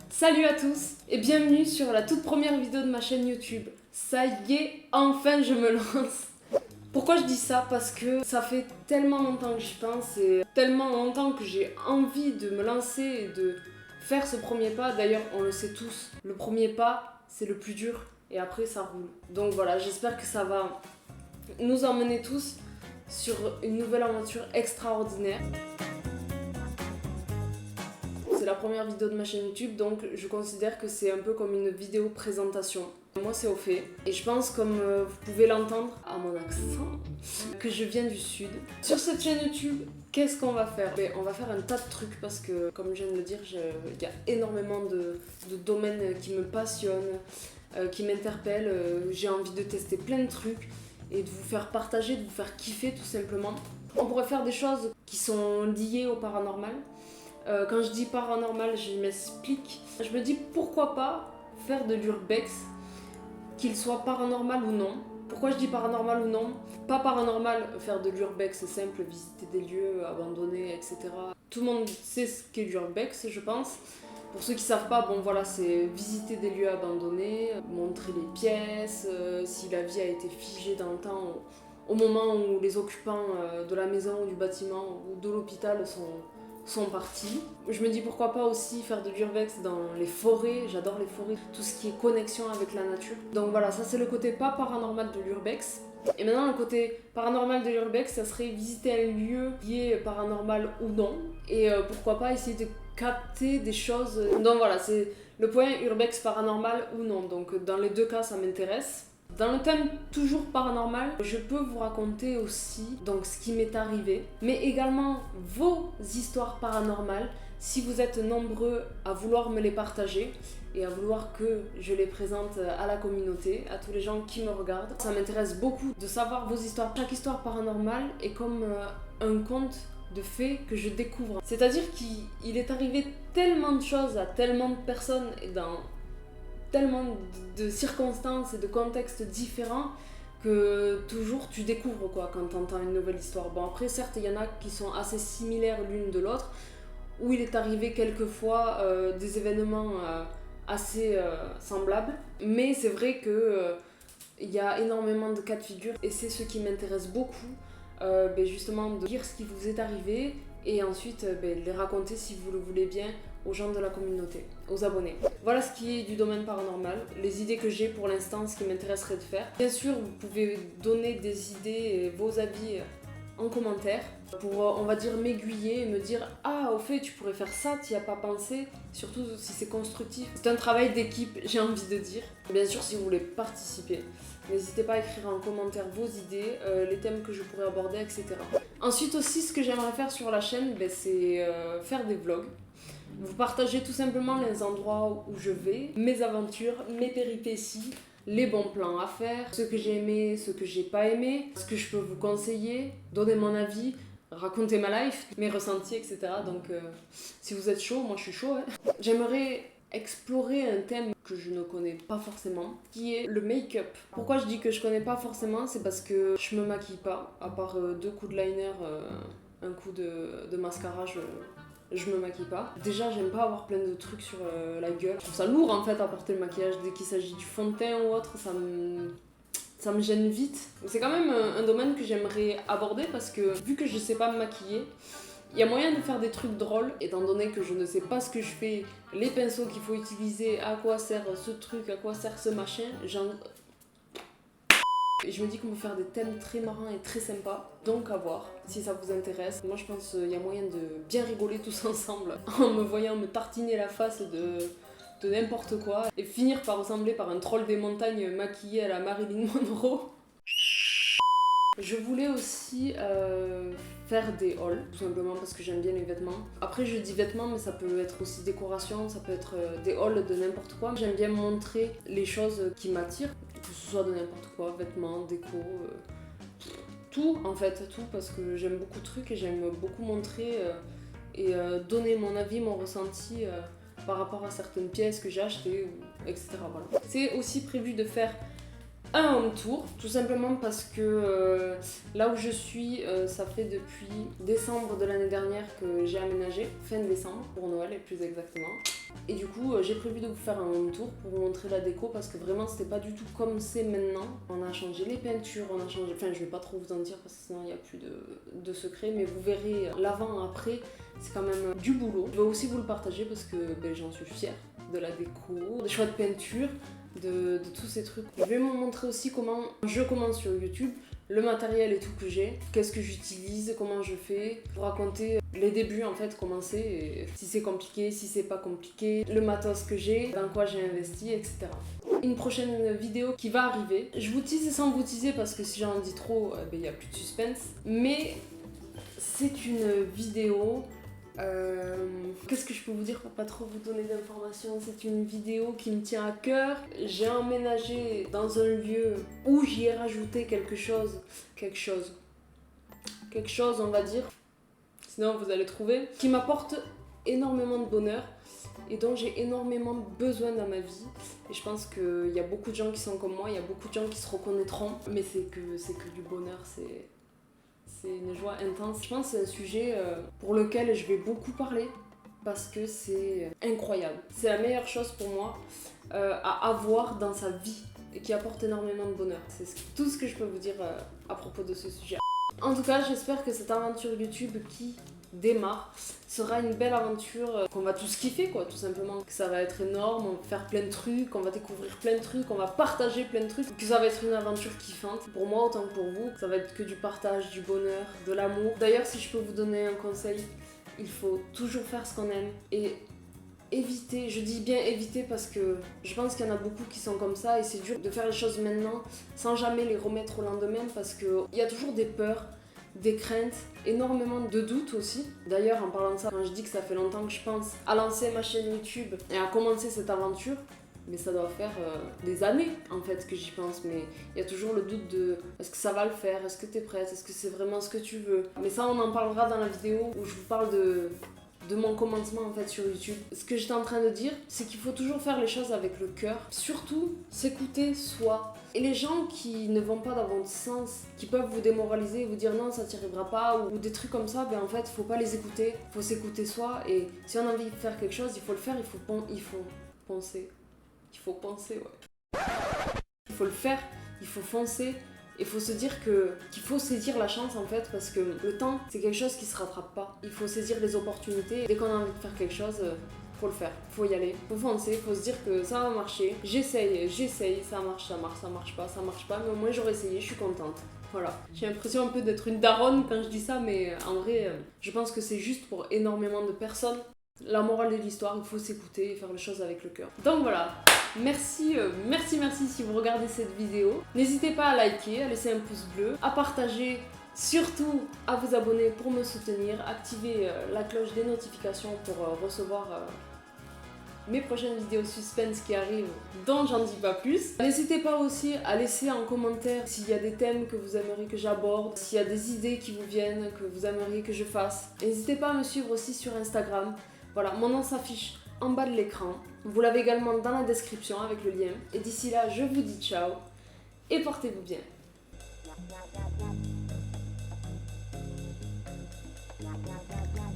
Salut à tous et bienvenue sur la toute première vidéo de ma chaîne YouTube. Ça y est, enfin je me lance. Pourquoi je dis ça? Parce que ça fait tellement longtemps que j'y pense et tellement longtemps que j'ai envie de me lancer et de faire ce premier pas. D'ailleurs, on le sait tous, le premier pas, c'est le plus dur et après ça roule. Donc voilà, j'espère que ça va nous emmener tous sur une nouvelle aventure extraordinaire. C'est la première vidéo de ma chaîne YouTube, donc je considère que c'est un peu comme une vidéo présentation. Moi c'est au fait, et je pense, comme vous pouvez l'entendre à mon accent, que je viens du sud. Sur cette chaîne YouTube, qu'est-ce qu'on va faire? On va faire un tas de trucs parce que, comme je viens de le dire, il y a énormément de domaines qui me passionnent, qui m'interpellent. J'ai envie de tester plein de trucs et de vous faire partager, de vous faire kiffer tout simplement. On pourrait faire des choses qui sont liées au paranormal. Quand je dis paranormal, je m'explique. Je me dis pourquoi pas faire de l'urbex, qu'il soit paranormal ou non. Pourquoi je dis paranormal ou non? Pas paranormal, faire de l'urbex, c'est simple, visiter des lieux abandonnés, etc. Tout le monde sait ce qu'est l'urbex, je pense. Pour ceux qui savent pas, bon voilà, c'est visiter des lieux abandonnés, montrer les pièces, si la vie a été figée dans le temps, au moment où les occupants de la maison, du bâtiment ou de l'hôpital sont partis. Je me dis pourquoi pas aussi faire de l'urbex dans les forêts, j'adore les forêts, tout ce qui est connexion avec la nature. Donc voilà, ça c'est le côté pas paranormal de l'urbex. Et maintenant le côté paranormal de l'urbex, ça serait visiter un lieu qui est paranormal ou non, et pourquoi pas essayer de capter des choses. Donc voilà, c'est le point urbex paranormal ou non, donc dans les deux cas ça m'intéresse. Dans le thème toujours paranormal, je peux vous raconter aussi donc ce qui m'est arrivé, mais également vos histoires paranormales, si vous êtes nombreux à vouloir me les partager et à vouloir que je les présente à la communauté, à tous les gens qui me regardent. Ça m'intéresse beaucoup de savoir vos histoires. Chaque histoire paranormale est comme un conte de faits que je découvre. C'est-à-dire qu'il est arrivé tellement de choses à tellement de personnes et dans tellement de circonstances et de contextes différents que toujours tu découvres quoi quand tu entends une nouvelle histoire. Bon après certes il y en a qui sont assez similaires l'une de l'autre, où il est arrivé quelquefois des événements assez semblables, mais c'est vrai que il y a énormément de cas de figure et c'est ce qui m'intéresse beaucoup, justement de dire ce qui vous est arrivé et ensuite les raconter si vous le voulez bien aux gens de la communauté, aux abonnés. Voilà ce qui est du domaine paranormal, les idées que j'ai pour l'instant, ce qui m'intéresserait de faire. Bien sûr, vous pouvez donner des idées et vos avis en commentaire pour, on va dire, m'aiguiller et me dire « Ah, au fait, tu pourrais faire ça, t'y as pas pensé », surtout si c'est constructif. C'est un travail d'équipe, j'ai envie de dire. Bien sûr, si vous voulez participer, n'hésitez pas à écrire en commentaire vos idées, les thèmes que je pourrais aborder, etc. Ensuite aussi, ce que j'aimerais faire sur la chaîne, c'est faire des vlogs. Vous partagez tout simplement les endroits où je vais, mes aventures, mes péripéties, les bons plans à faire, ce que j'ai aimé, ce que j'ai pas aimé, ce que je peux vous conseiller, donner mon avis, raconter ma life, mes ressentis, etc. Donc si vous êtes chaud, moi je suis chaud. Hein. J'aimerais explorer un thème que je ne connais pas forcément, qui est le make-up. Pourquoi je dis que je connais pas forcément, c'est parce que je me maquille pas, à part 2 coups de liner, un coup de mascara, je me maquille pas. Déjà, j'aime pas avoir plein de trucs sur la gueule. Je trouve ça lourd en fait à porter le maquillage. Dès qu'il s'agit du fond de teint ou autre, ça me gêne vite. C'est quand même un domaine que j'aimerais aborder parce que vu que je sais pas me maquiller, il y a moyen de faire des trucs drôles, étant donné que je ne sais pas ce que je fais, les pinceaux qu'il faut utiliser, à quoi sert ce truc, à quoi sert ce machin. Et je me dis qu'on peut faire des thèmes très marrants et très sympas, donc à voir si ça vous intéresse. Moi je pense qu'il y a moyen de bien rigoler tous ensemble en me voyant me tartiner la face de n'importe quoi et finir par ressembler par un troll des montagnes maquillé à la Marilyn Monroe. Je voulais aussi faire des hauls, tout simplement parce que j'aime bien les vêtements. Après je dis vêtements, mais ça peut être aussi décoration, ça peut être des hauls de n'importe quoi. J'aime bien montrer les choses qui m'attirent, que ce soit de n'importe quoi, vêtements, déco, tout en fait, tout, parce que j'aime beaucoup de trucs et j'aime beaucoup montrer et donner mon avis, mon ressenti par rapport à certaines pièces que j'ai achetées, etc. Voilà. C'est aussi prévu de faire un home tour, tout simplement parce que là où je suis, ça fait depuis décembre de l'année dernière que j'ai aménagé, fin décembre, pour Noël et plus exactement. Et du coup, j'ai prévu de vous faire un tour pour vous montrer la déco parce que vraiment c'était pas du tout comme c'est maintenant. On a changé les peintures, on a changé... Enfin je vais pas trop vous en dire parce que sinon il n'y a plus de secret, mais vous verrez l'avant après, c'est quand même du boulot. Je vais aussi vous le partager parce que j'en suis fière de la déco, des choix de peinture, de tous ces trucs. Je vais vous montrer aussi comment je commence sur YouTube, le matériel et tout que j'ai, qu'est-ce que j'utilise, comment je fais, pour raconter les débuts en fait, comment c'est, et si c'est compliqué, si c'est pas compliqué, le matos que j'ai, dans quoi j'ai investi, etc. Une prochaine vidéo qui va arriver. Je vous tease sans vous teaser parce que si j'en dis trop, il n'y a plus de suspense. Mais c'est une vidéo... qu'est-ce que je peux vous dire pour pas trop vous donner d'informations? C'est une vidéo qui me tient à cœur. J'ai emménagé dans un lieu où j'y ai rajouté quelque chose on va dire, sinon vous allez trouver, qui m'apporte énormément de bonheur et dont j'ai énormément besoin dans ma vie. Et je pense qu'il y a beaucoup de gens qui sont comme moi, il y a beaucoup de gens qui se reconnaîtront, mais c'est que du bonheur, c'est une joie intense. Je pense que c'est un sujet pour lequel je vais beaucoup parler parce que c'est incroyable. C'est la meilleure chose pour moi à avoir dans sa vie et qui apporte énormément de bonheur. C'est tout ce que je peux vous dire à propos de ce sujet. En tout cas, j'espère que cette aventure YouTube qui démarre sera une belle aventure qu'on va tous kiffer quoi, tout simplement. Que ça va être énorme, on va faire plein de trucs, on va découvrir plein de trucs, on va partager plein de trucs, que ça va être une aventure kiffante pour moi autant que pour vous. Ça va être que du partage, du bonheur, de l'amour. D'ailleurs, si je peux vous donner un conseil, il faut toujours faire ce qu'on aime et éviter, je dis bien éviter parce que je pense qu'il y en a beaucoup qui sont comme ça et c'est dur de faire les choses maintenant sans jamais les remettre au lendemain parce qu'il y a toujours des peurs, des craintes, énormément de doutes aussi. D'ailleurs, en parlant de ça, quand je dis que ça fait longtemps que je pense à lancer ma chaîne YouTube et à commencer cette aventure, mais ça doit faire des années en fait que j'y pense, mais il y a toujours le doute de est-ce que ça va le faire, est-ce que t'es prête, est-ce que c'est vraiment ce que tu veux. Mais ça on en parlera dans la vidéo où je vous parle de mon commencement en fait sur YouTube. Ce que j'étais en train de dire, c'est qu'il faut toujours faire les choses avec le cœur, surtout s'écouter soi. Et les gens qui ne vont pas dans votre sens, qui peuvent vous démoraliser, vous dire non ça t'y arrivera pas ou des trucs comme ça, en fait faut pas les écouter, faut s'écouter soi et si on a envie de faire quelque chose, il faut le faire, il faut penser. Il faut penser, ouais. Il faut le faire, il faut foncer. Il faut se dire qu'il faut saisir la chance en fait parce que le temps c'est quelque chose qui se rattrape pas. Il faut saisir les opportunités. Dès qu'on a envie de faire quelque chose, faut le faire, faut y aller, faut foncer, faut se dire que ça va marcher. J'essaye, ça marche pas, mais au moins j'aurais essayé, je suis contente. Voilà. J'ai l'impression un peu d'être une daronne quand je dis ça, mais en vrai, je pense que c'est juste pour énormément de personnes. La morale de l'histoire, il faut s'écouter et faire les choses avec le cœur. Donc voilà. Merci si vous regardez cette vidéo. N'hésitez pas à liker, à laisser un pouce bleu, à partager, surtout à vous abonner pour me soutenir, activer la cloche des notifications pour recevoir mes prochaines vidéos suspense qui arrivent, dont j'en dis pas plus. N'hésitez pas aussi à laisser en commentaire s'il y a des thèmes que vous aimeriez que j'aborde, s'il y a des idées qui vous viennent, que vous aimeriez que je fasse. N'hésitez pas à me suivre aussi sur Instagram. Voilà, mon nom s'affiche en bas de l'écran. Vous l'avez également dans la description avec le lien. Et d'ici là, je vous dis ciao et portez-vous bien.